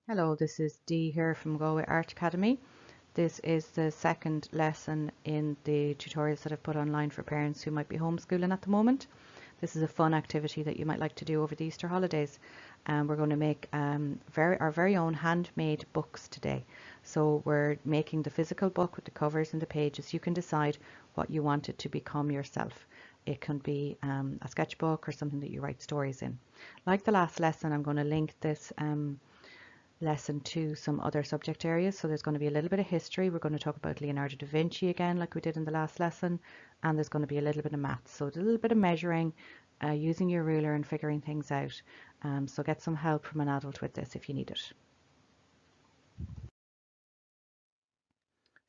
Hello, this is Dee here from Galway Art Academy. This is the second lesson in the tutorials that I've put online for parents who might be homeschooling at the moment. This is a fun activity that you might like to do over the Easter holidays. We're going to make our very own handmade books today. So we're making the physical book with the covers and the pages. You can decide what you want it to become yourself. It can be a sketchbook or something that you write stories in. Like the last lesson, I'm going to link this lesson to some other subject areas. So there's going to be a little bit of history. We're going to talk about Leonardo da Vinci again, like we did in the last lesson. And there's going to be a little bit of maths. So a little bit of measuring, using your ruler and figuring things out. So get some help from an adult with this if you need it.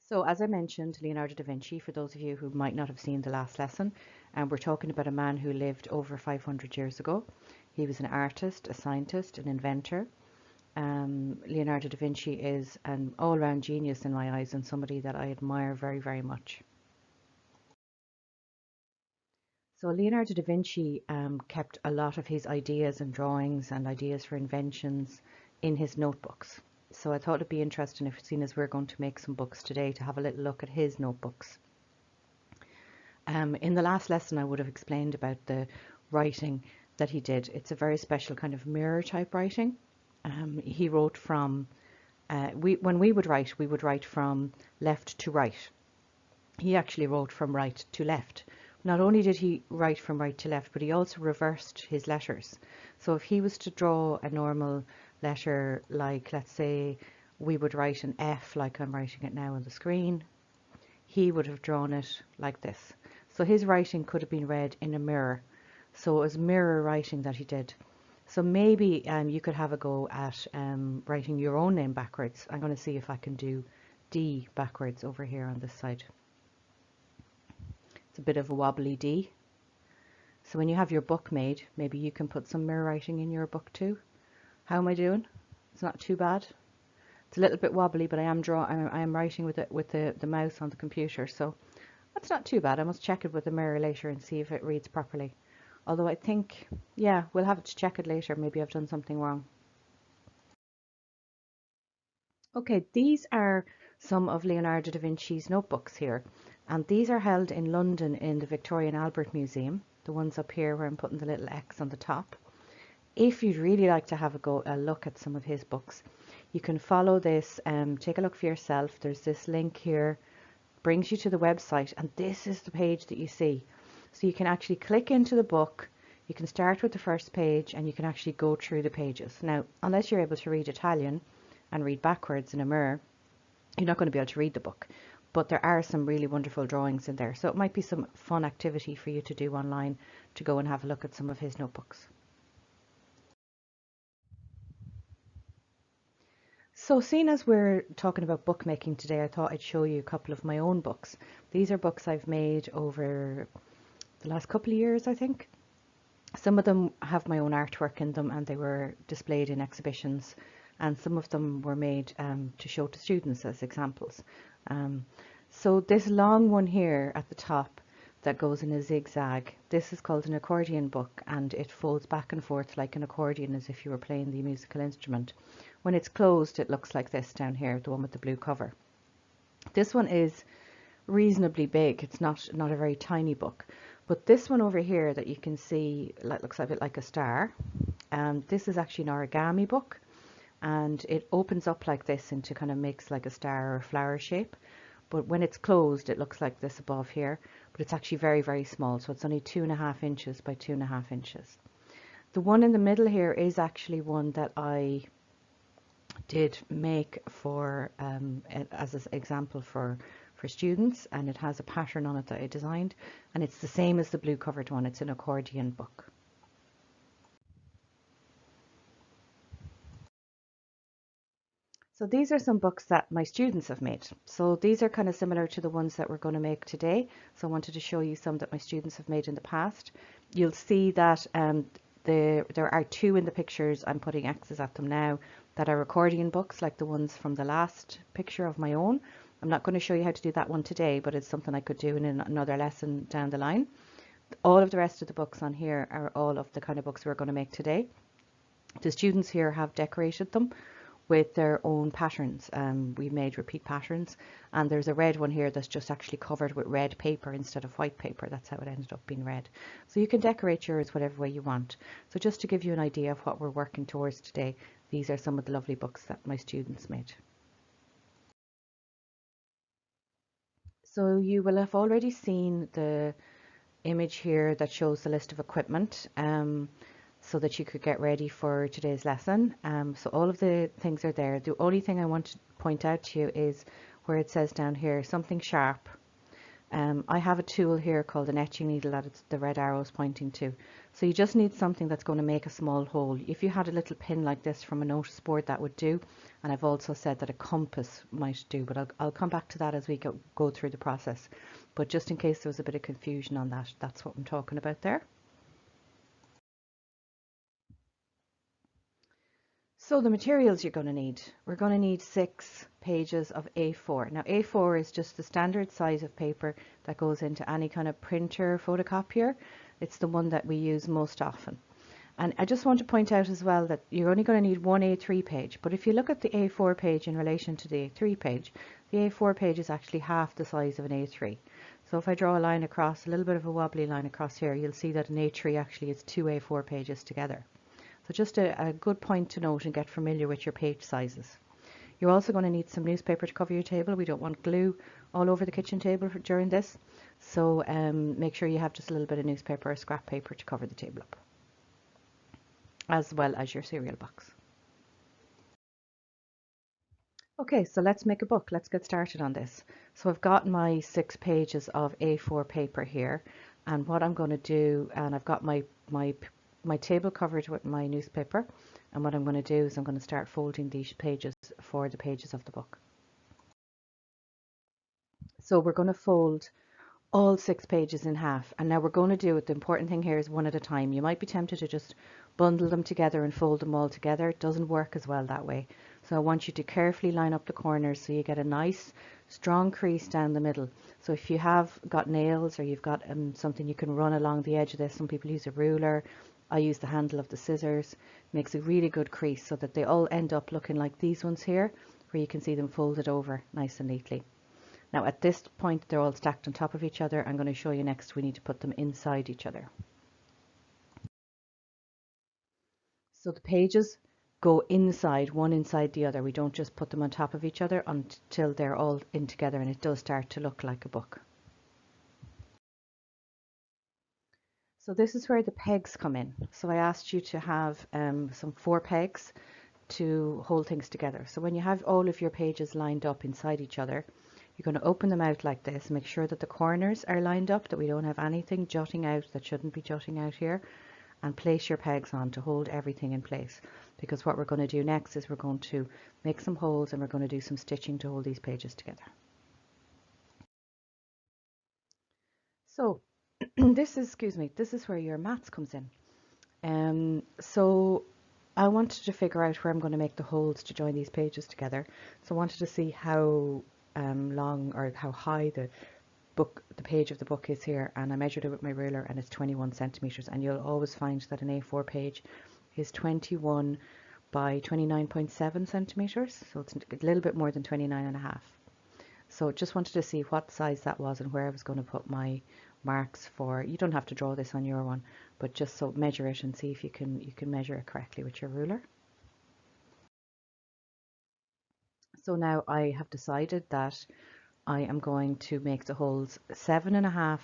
So as I mentioned, Leonardo da Vinci, for those of you who might not have seen the last lesson, we're talking about a man who lived over 500 years ago. He was an artist, a scientist, an inventor. Leonardo da Vinci is an all-round genius in my eyes and somebody that I admire very, very much. So Leonardo da Vinci kept a lot of his ideas and drawings and ideas for inventions in his notebooks. So I thought it'd be interesting, if seeing as we're going to make some books today, to have a little look at his notebooks. In the last lesson I would have explained about the writing that he did. It's a very special kind of mirror type writing. He wrote from, when we would write from left to right. He actually wrote from right to left. Not only did he write from right to left, but he also reversed his letters. So if he was to draw a normal letter, like let's say we would write an F like I'm writing it now on the screen, he would have drawn it like this. So his writing could have been read in a mirror. So it was mirror writing that he did. So maybe you could have a go at writing your own name backwards. I'm going to see if I can do D backwards over here on this side. It's a bit of a wobbly D. So when you have your book made, maybe you can put some mirror writing in your book too. How am I doing? It's not too bad. It's a little bit wobbly, but I am writing with the mouse on the computer, so that's not too bad. I must check it with the mirror later and see if it reads properly. Although I think, yeah, we'll have to check it later. Maybe I've done something wrong. Okay, these are some of Leonardo da Vinci's notebooks here. And these are held in London in the Victoria and Albert Museum. The ones up here where I'm putting the little X on the top. If you'd really like to have a look at some of his books, you can follow this, take a look for yourself. There's this link here, brings you to the website, and this is the page that you see. So you can actually click into the book, you can start with the first page, and you can actually go through the pages. Now, unless you're able to read Italian and read backwards in a mirror, you're not going to be able to read the book. But there are some really wonderful drawings in there. So it might be some fun activity for you to do online to go and have a look at some of his notebooks. So seeing as we're talking about bookmaking today, I thought I'd show you a couple of my own books. These are books I've made over the last couple of years, I think. Some of them have my own artwork in them and they were displayed in exhibitions, and some of them were made to show to students as examples. So this long one here at the top that goes in a zigzag, this is called an accordion book, and it folds back and forth like an accordion, as if you were playing the musical instrument. When it's closed, it looks like this down here, the one with the blue cover. This one is reasonably big. It's not a very tiny book. But this one over here that you can see looks a bit like a star. This is actually an origami book, and it opens up like this into kind of makes like a star or a flower shape. But when it's closed, it looks like this above here, but it's actually very, very small. So it's only 2.5 inches by 2.5 inches. The one in the middle here is actually one that I did make for as an example for students, and it has a pattern on it that I designed, and it's the same as the blue covered one. It's an accordion book. So these are some books that my students have made. So these are kind of similar to the ones that we're going to make today. So I wanted to show you some that my students have made in the past. You'll see that there are two in the pictures. I'm putting X's at them now that are accordion books, like the ones from the last picture of my own. I'm not going to show you how to do that one today, but it's something I could do in another lesson down the line. All of the rest of the books on here are all of the kind of books we're going to make today. The students here have decorated them with their own patterns. We made repeat patterns, and there's a red one here that's just actually covered with red paper instead of white paper. That's how it ended up being red. So you can decorate yours whatever way you want. So just to give you an idea of what we're working towards today, these are some of the lovely books that my students made. So you will have already seen the image here that shows the list of equipment, so that you could get ready for today's lesson. So all of the things are there. The only thing I want to point out to you is where it says down here something sharp. I have a tool here called an etching needle that it's the red arrows pointing to. So you just need something that's going to make a small hole. If you had a little pin like this from a notice board, that would do. And I've also said that a compass might do, but I'll come back to that as we go through the process. But just in case there was a bit of confusion on that, that's what I'm talking about there. So the materials you're going to need, we're going to need 6 pages of A4. Now A4 is just the standard size of paper that goes into any kind of printer, photocopier. It's the one that we use most often. And I just want to point out as well that you're only going to need one A3 page. But if you look at the A4 page in relation to the A3 page, the A4 page is actually half the size of an A3. So if I draw a line across, a little bit of a wobbly line across here, you'll see that an A3 actually is 2 A4 pages together. So just a good point to note and get familiar with your page sizes. You're also going to need some newspaper to cover your table. We don't want glue all over the kitchen table during this. So make sure you have just a little bit of newspaper or scrap paper to cover the table up, as well as your cereal box. Okay, so let's make a book. Let's get started on this. So I've got my 6 pages of A4 paper here, and what I'm going to do, and I've got my table covered with my newspaper, and what I'm going to do is I'm going to start folding these pages for the pages of the book. So we're going to fold all 6 pages in half, and now we're going to do it. The important thing here is one at a time. You might be tempted to just bundle them together and fold them all together. It doesn't work as well that way. So I want you to carefully line up the corners so you get a nice strong crease down the middle. So if you have got nails or you've got something you can run along the edge of this, some people use a ruler. I use the handle of the scissors. It makes a really good crease so that they all end up looking like these ones here, where you can see them folded over nice and neatly. Now at this point they're all stacked on top of each other. I'm going to show you next we need to put them inside each other. So the pages go inside, one inside the other. We don't just put them on top of each other until they're all in together, and it does start to look like a book. So this is where the pegs come in. So I asked you to have some 4 pegs to hold things together. So when you have all of your pages lined up inside each other, you're going to open them out like this. Make sure that the corners are lined up, that we don't have anything jutting out that shouldn't be jutting out here, and place your pegs on to hold everything in place. Because what we're going to do next is we're going to make some holes and we're going to do some stitching to hold these pages together. So this is where your maths comes in. So I wanted to figure out where I'm going to make the holes to join these pages together. So I wanted to see how long or how high the page of the book is here, and I measured it with my ruler, and it's 21 centimeters. And you'll always find that an A4 page is 21 by 29.7 centimeters, so it's a little bit more than 29 and a half. So just wanted to see what size that was and where I was going to put my marks for. You don't have to draw this on your one, but just so measure it and see if you can measure it correctly with your ruler. So now I have decided that I am going to make the holes 7.5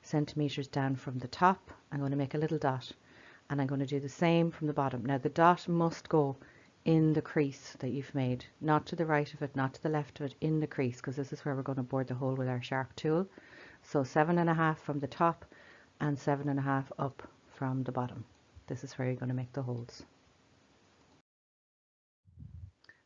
centimeters down from the top. I'm going to make a little dot, and I'm going to do the same from the bottom. Now the dot must go in the crease that you've made, not to the right of it, not to the left of it, in the crease, because this is where we're going to bore the hole with our sharp tool. So 7.5 from the top and 7.5 up from the bottom. This is where you're going to make the holes.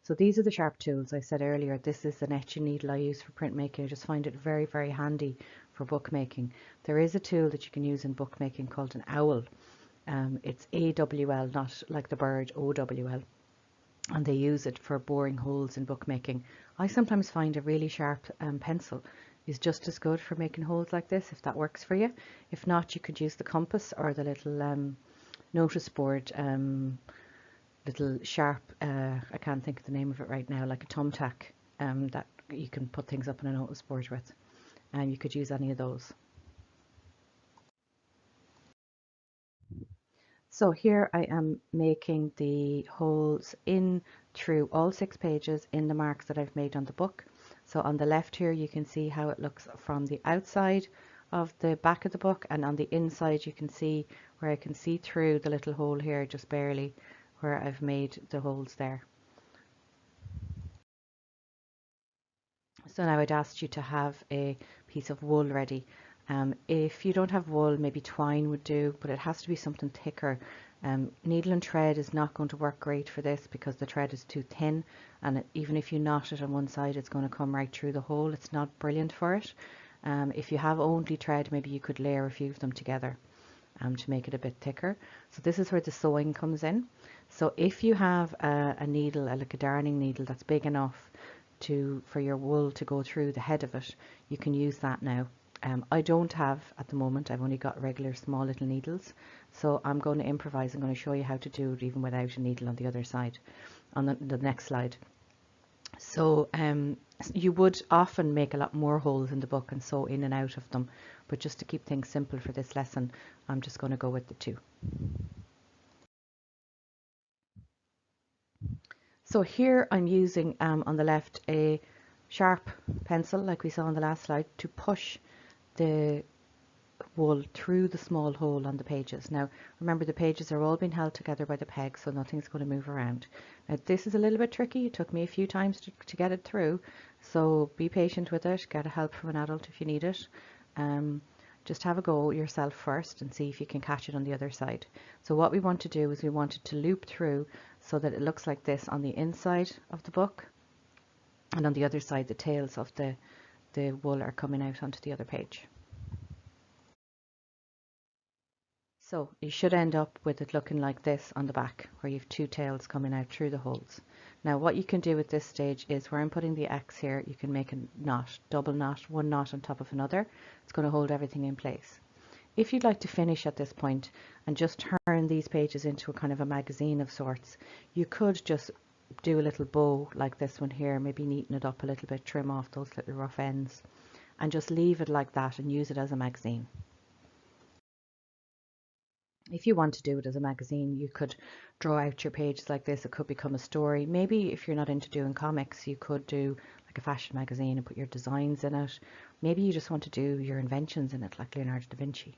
So these are the sharp tools I said earlier. This is an etching needle I use for printmaking. I just find it very, very handy for bookmaking. There is a tool that you can use in bookmaking called an owl. It's AWL, not like the bird, OWL. And they use it for boring holes in bookmaking. I sometimes find a really sharp pencil is just as good for making holes like this, if that works for you. If not, you could use the compass or the little notice board little sharp, I can't think of the name of it right now, like a thumbtack, that you can put things up on a notice board with, and you could use any of those. So here I am making the holes in through all 6 pages in the marks that I've made on the book. So on the left here you can see how it looks from the outside of the back of the book, and on the inside you can see where I can see through the little hole here just barely, where I've made the holes there. So now I'd asked you to have a piece of wool ready. If you don't have wool, maybe twine would do, but it has to be something thicker. Needle and thread is not going to work great for this because the thread is too thin, and even if you knot it on one side, it's going to come right through the hole. It's not brilliant for it. If you have only thread, maybe you could layer a few of them together to make it a bit thicker. So this is where the sewing comes in. So if you have a needle, like a darning needle that's big enough for your wool to go through the head of it, you can use that now. I don't have at the moment, I've only got regular small little needles, so I'm going to improvise. I'm going to show you how to do it even without a needle on the other side, on the next slide. So you would often make a lot more holes in the book and sew in and out of them, but just to keep things simple for this lesson, I'm just going to go with the 2. So here I'm using on the left a sharp pencil, like we saw on the last slide, to push the wool through the small hole on the pages. Now remember, the pages are all being held together by the peg, so nothing's going to move around. Now this is a little bit tricky. It took me a few times to get it through, so be patient with it. Get help from an adult if you need it. Just have a go yourself first and see if you can catch it on the other side. So what we want to do is we want it to loop through so that it looks like this on the inside of the book, and on the other side the tails of the wool are coming out onto the other page. So you should end up with it looking like this on the back, where you have 2 tails coming out through the holes. Now what you can do at this stage is, where I'm putting the X here, you can make a knot, double knot, one knot on top of another. It's going to hold everything in place. If you'd like to finish at this point and just turn these pages into a kind of a magazine of sorts, you could just do a little bow like this one here, maybe neaten it up a little bit, trim off those little rough ends, and just leave it like that and use it as a magazine. If you want to do it as a magazine, you could draw out your pages like this. It could become a story. Maybe if you're not into doing comics, you could do like a fashion magazine and put your designs in it. Maybe you just want to do your inventions in it, like Leonardo da Vinci.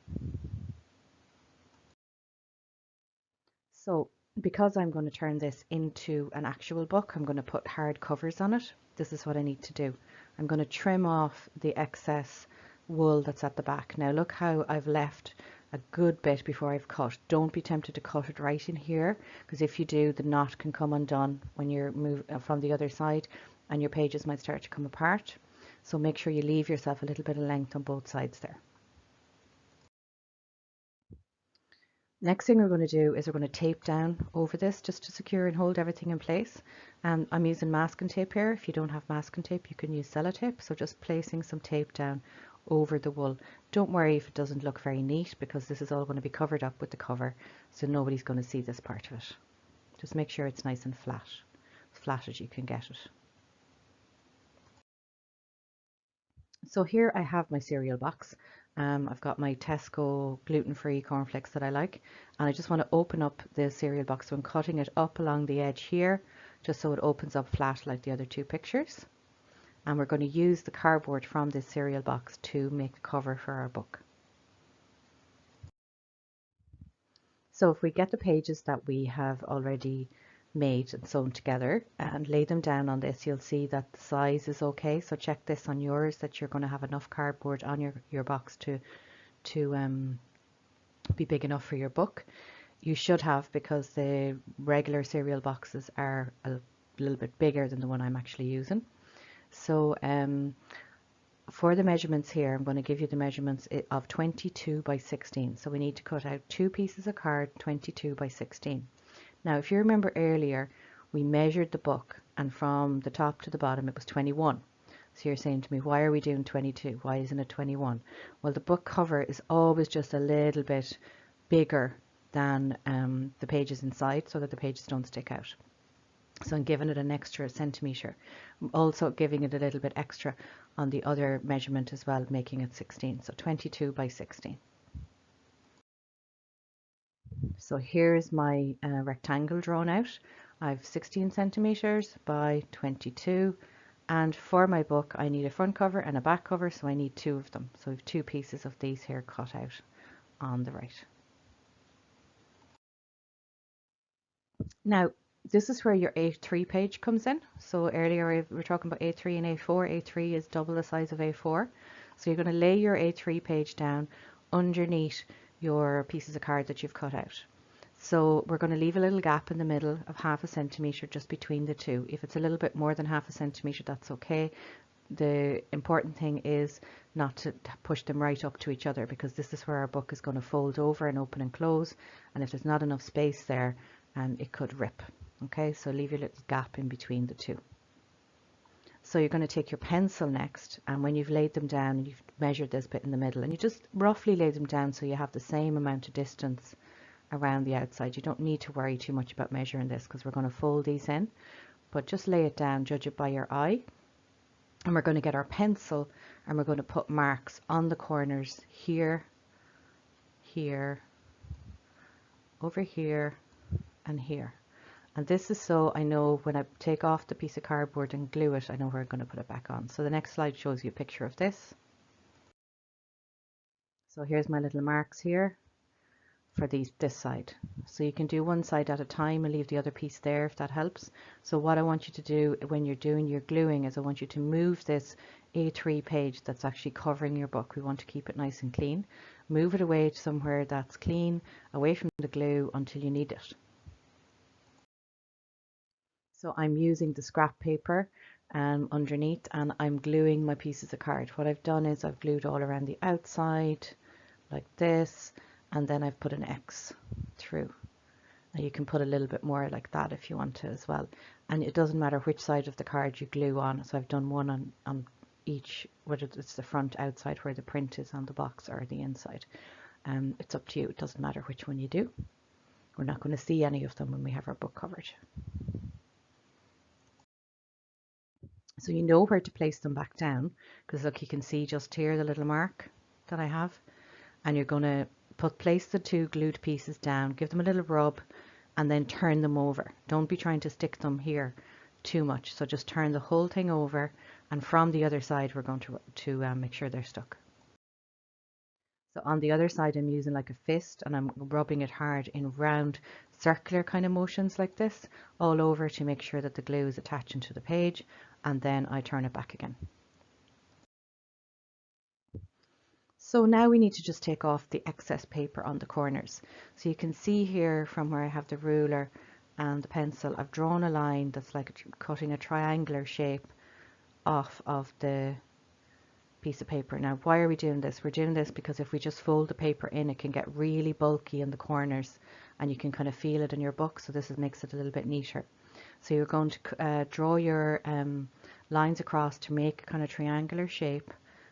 So because I'm going to turn this into an actual book, I'm going to put hard covers on it. This is what I need to do. I'm going to trim off the excess wool that's at the back. Now look how I've left a good bit before I've cut. Don't be tempted to cut it right in here, because if you do, the knot can come undone when you're moving from the other side, and your pages might start to come apart. So make sure you leave yourself a little bit of length on both sides there. Next thing we're going to do is we're going to tape down over this just to secure and hold everything in place. I'm using masking tape here. If you don't have masking tape, you can use sellotape. So just placing some tape down over the wool. Don't worry if it doesn't look very neat, because this is all going to be covered up with the cover, so nobody's going to see this part of it. Just make sure it's nice and flat, as flat as you can get it. So here I have my cereal box. I've got my Tesco gluten-free cornflakes that I like, and I just want to open up the cereal box. So I'm cutting it up along the edge here, just so it opens up flat like the other 2 pictures. And we're going to use the cardboard from this cereal box to make the cover for our book. So if we get the pages that we have already made and sewn together and lay them down on this, you'll see that the size is okay. So check this on yours, that you're going to have enough cardboard on your box to be big enough for your book. You should have, because the regular cereal boxes are a little bit bigger than the one I'm actually using. So for the measurements here, I'm going to give you the measurements of 22 by 16. So we need to cut out 2 pieces of card 22 by 16. Now, if you remember earlier, we measured the book, and from the top to the bottom it was 21. So you're saying to me, why are we doing 22? Why isn't it 21? Well, the book cover is always just a little bit bigger than the pages inside, so that the pages don't stick out. So I'm giving it an extra centimetre. I'm also giving it a little bit extra on the other measurement as well, making it 16, so 22 by 16. So here's my rectangle drawn out. I've 16 centimetres by 22, and for my book I need a front cover and a back cover, so I need two of them. So I have two pieces of these here cut out on the right. Now this is where your A3 page comes in. So earlier we were talking about A3 and A4. A3 is double the size of A4. So you're going to lay your A3 page down underneath your pieces of card that you've cut out. So we're going to leave a little gap in the middle of half a centimetre just between the two. If it's a little bit more than half a centimetre, that's okay. The important thing is not to push them right up to each other, because this is where our book is going to fold over and open and close, and if there's not enough space there, it could rip. Okay, so leave your little gap in between the two. So you're going to take your pencil next, and when you've laid them down, you've measured this bit in the middle, and you just roughly lay them down so you have the same amount of distance around the outside. You don't need to worry too much about measuring this, because we're going to fold these in, but just lay it down, judge it by your eye. And we're going to get our pencil and we're going to put marks on the corners here, here, over here, and here. And this is so I know when I take off the piece of cardboard and glue it, I know where I'm going to put it back on. So the next slide shows you a picture of this. So here's my little marks here for this side. So you can do one side at a time and leave the other piece there if that helps. So what I want you to do when you're doing your gluing is I want you to move this A3 page that's actually covering your book. We want to keep it nice and clean. Move it away to somewhere that's clean, away from the glue until you need it. So I'm using the scrap paper underneath, and I'm gluing my pieces of card. What I've done is I've glued all around the outside like this, and then I've put an X through. Now you can put a little bit more like that if you want to as well. And it doesn't matter which side of the card you glue on. So I've done one on each, whether it's the front, outside where the print is on the box, or the inside. It's up to you. It doesn't matter which one you do. We're not going to see any of them when we have our book covered. So you know where to place them back down, because look, you can see just here the little mark that I have, and you're going to place the two glued pieces down, give them a little rub, and then turn them over. Don't be trying to stick them here too much. So just turn the whole thing over, and from the other side we're going to make sure they're stuck. So on the other side I'm using like a fist, and I'm rubbing it hard in round circular kind of motions like this all over to make sure that the glue is attaching to the page, and then I turn it back again. So now we need to just take off the excess paper on the corners. So you can see here from where I have the ruler and the pencil, I've drawn a line that's like cutting a triangular shape off of the piece of paper. Now why are we doing this? We're doing this because if we just fold the paper in, it can get really bulky in the corners, and you can kind of feel it in your book, so this makes it a little bit neater. So you're going to draw your lines across to make a kind of triangular shape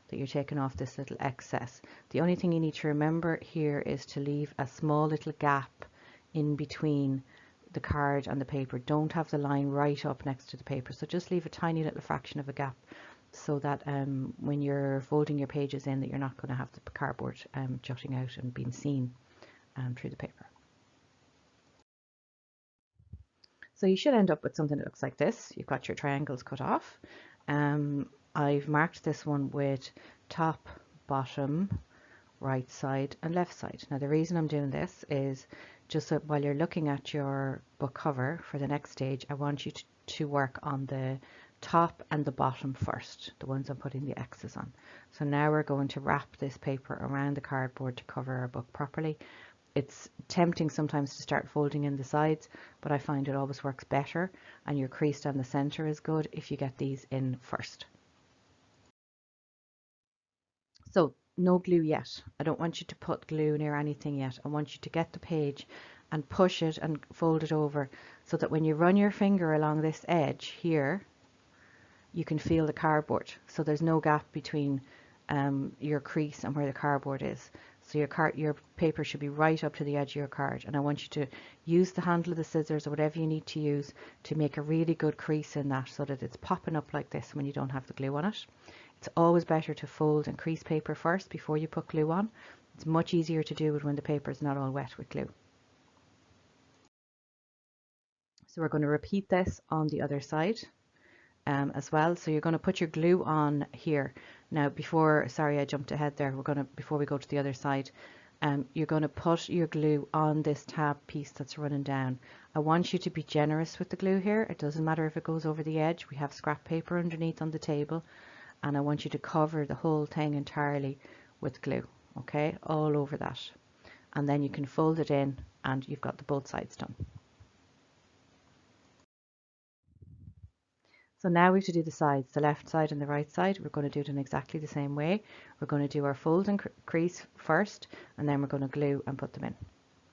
that you're taking off this little excess. The only thing you need to remember here is to leave a small little gap in between the card and the paper. Don't have the line right up next to the paper, so just leave a tiny little fraction of a gap, so that when you're folding your pages in, that you're not going to have the cardboard jutting out and being seen through the paper. So you should end up with something that looks like this. You've got your triangles cut off. I've marked this one with top, bottom, right side and left side. Now the reason I'm doing this is just so while you're looking at your book cover for the next stage, I want you to work on the top and the bottom first, the ones I'm putting the X's on. So now we're going to wrap this paper around the cardboard to cover our book properly. It's tempting sometimes to start folding in the sides, but I find it always works better, and your crease down the center is good if you get these in first. So no glue yet. I don't want you to put glue near anything yet. I want you to get the page and push it and fold it over, so that when you run your finger along this edge here, you can feel the cardboard. So there's no gap between your crease and where the cardboard is. So your paper should be right up to the edge of your card, and I want you to use the handle of the scissors or whatever you need to use to make a really good crease in that so that it's popping up like this when you don't have the glue on it. It's always better to fold and crease paper first before you put glue on. It's much easier to do it when the paper is not all wet with glue. So we're going to repeat this on the other side as well. So you're going to put your glue on here. Now sorry I jumped ahead there, before we go to the other side, you're going to put your glue on this tab piece that's running down. I want you to be generous with the glue here. It doesn't matter if it goes over the edge. We have scrap paper underneath on the table, and I want you to cover the whole thing entirely with glue, okay, all over that. And then you can fold it in and you've got both sides done. So now we have to do the sides, the left side and the right side. We're going to do it in exactly the same way. We're going to do our fold and crease first, and then we're going to glue and put them in.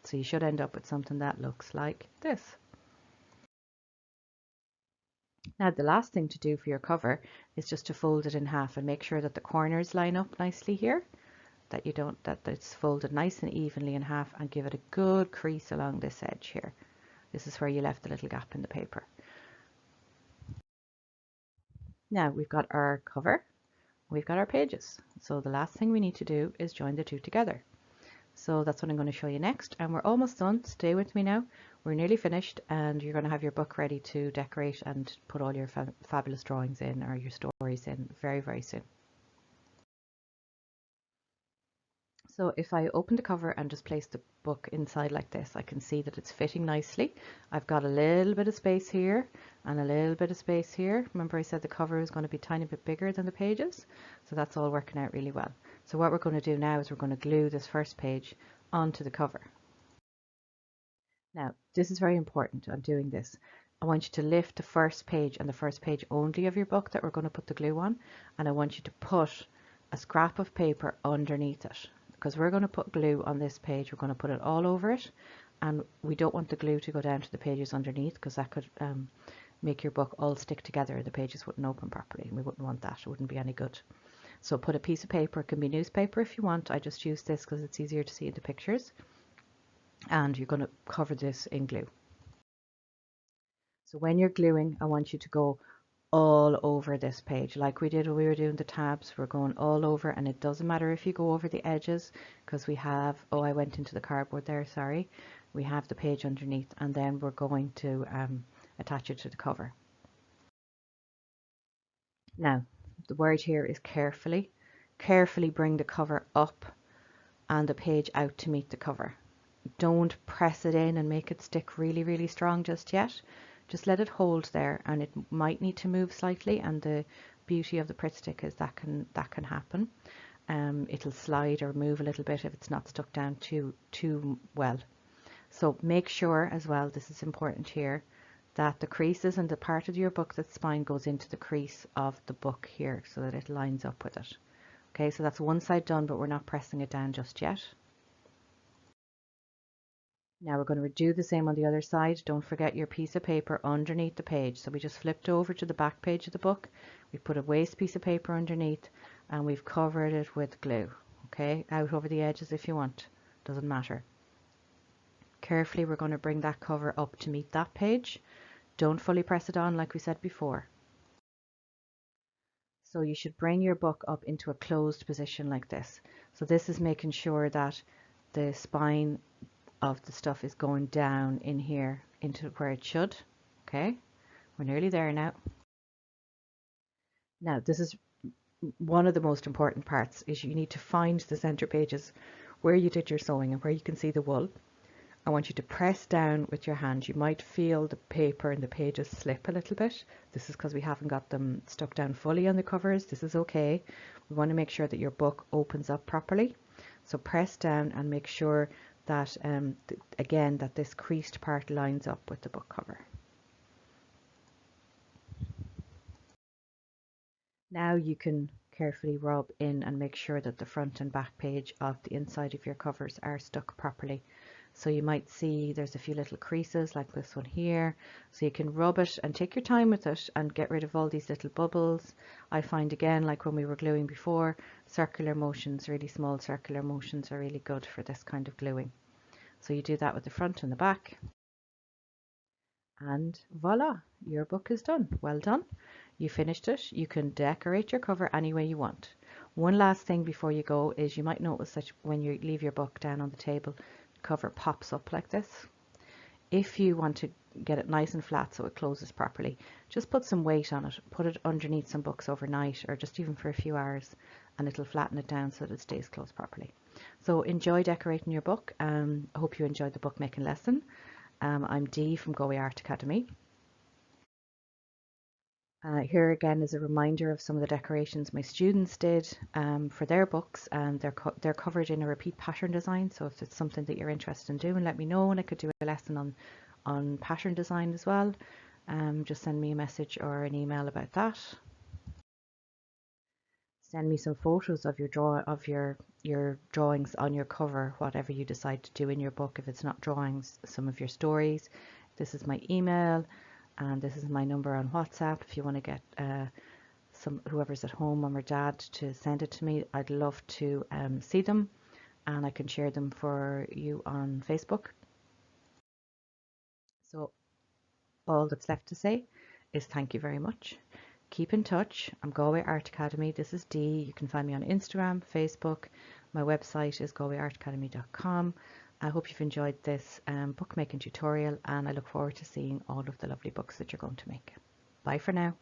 So you should end up with something that looks like this. Now the last thing to do for your cover is just to fold it in half and make sure that the corners line up nicely here, that it's folded nice and evenly in half, and give it a good crease along this edge here. This is where you left the little gap in the paper. Now we've got our cover, we've got our pages. So the last thing we need to do is join the two together. So that's what I'm going to show you next, and we're almost done. Stay with me now. We're nearly finished, and you're going to have your book ready to decorate and put all your fabulous drawings in, or your stories in, very, very soon. So if I open the cover and just place the book inside like this, I can see that it's fitting nicely. I've got a little bit of space here and a little bit of space here. Remember I said the cover is going to be a tiny bit bigger than the pages, so that's all working out really well. So what we're going to do now is we're going to glue this first page onto the cover. Now this is very important. I'm doing this. I want you to lift the first page and the first page only of your book that we're going to put the glue on, and I want you to put a scrap of paper underneath it. Because we're going to put glue on this page, we're going to put it all over it, and we don't want the glue to go down to the pages underneath, because that could make your book all stick together. The pages wouldn't open properly, and we wouldn't want that. It wouldn't be any good. So put a piece of paper, it can be newspaper if you want. I just use this because it's easier to see in the pictures, and you're going to cover this in glue. So when you're gluing, I want you to go all over this page like we did when we were doing the tabs. We're going all over, and it doesn't matter if you go over the edges, because we have, oh, I went into the cardboard there, sorry. We have the page underneath, and then we're going to attach it to the cover. Now the word here is carefully. Carefully bring the cover up and the page out to meet the cover. Don't press it in and make it stick really, really strong just yet. Just let it hold there, and it might need to move slightly, and the beauty of the Pritt stick is that can happen. It'll slide or move a little bit if it's not stuck down too well. So make sure as well, this is important here, that the creases and the part of your book that's spine goes into the crease of the book here so that it lines up with it. Okay, so that's one side done, but we're not pressing it down just yet. Now we're going to do the same on the other side. Don't forget your piece of paper underneath the page. So we just flipped over to the back page of the book. We put a waste piece of paper underneath, and we've covered it with glue. Okay, out over the edges if you want. Doesn't matter. Carefully, we're going to bring that cover up to meet that page. Don't fully press it on like we said before. So you should bring your book up into a closed position like this. So this is making sure that the spine of the stuff is going down in here into where it should. Okay, we're nearly there now. Now this is one of the most important parts, is you need to find the center pages where you did your sewing and where you can see the wool. I want you to press down with your hand. You might feel the paper and the pages slip a little bit. This is because we haven't got them stuck down fully on the covers. This is okay. We want to make sure that your book opens up properly. So press down and make sure that again that this creased part lines up with the book cover. Now you can carefully rub in and make sure that the front and back page of the inside of your covers are stuck properly. So you might see there's a few little creases like this one here. So you can rub it and take your time with it and get rid of all these little bubbles. I find again, like when we were gluing before, circular motions, really small circular motions are really good for this kind of gluing. So you do that with the front and the back. And voila, your book is done. Well done. You finished it. You can decorate your cover any way you want. One last thing before you go is you might notice that when you leave your book down on the table, the cover pops up like this. If you want to get it nice and flat so it closes properly, just put some weight on it. Put it underneath some books overnight or just even for a few hours, and it'll flatten it down so that it stays closed properly. So enjoy decorating your book. I hope you enjoyed the bookmaking lesson. I'm Dee from Galway Art Academy. Here again is a reminder of some of the decorations my students did for their books, and they're covered in a repeat pattern design. So if it's something that you're interested in doing, let me know, and I could do a lesson on pattern design as well. Just send me a message or an email about that. Send me some photos of your drawings on your cover, whatever you decide to do in your book. If it's not drawings, some of your stories. This is my email, and this is my number on WhatsApp. If you want to get whoever's at home, mum or dad, to send it to me, I'd love to see them, and I can share them for you on Facebook. So all that's left to say is thank you very much. Keep in touch. I'm Galway Art Academy. This is Dee. You can find me on Instagram, Facebook. My website is galwayartacademy.com. I hope you've enjoyed this bookmaking tutorial, and I look forward to seeing all of the lovely books that you're going to make. Bye for now.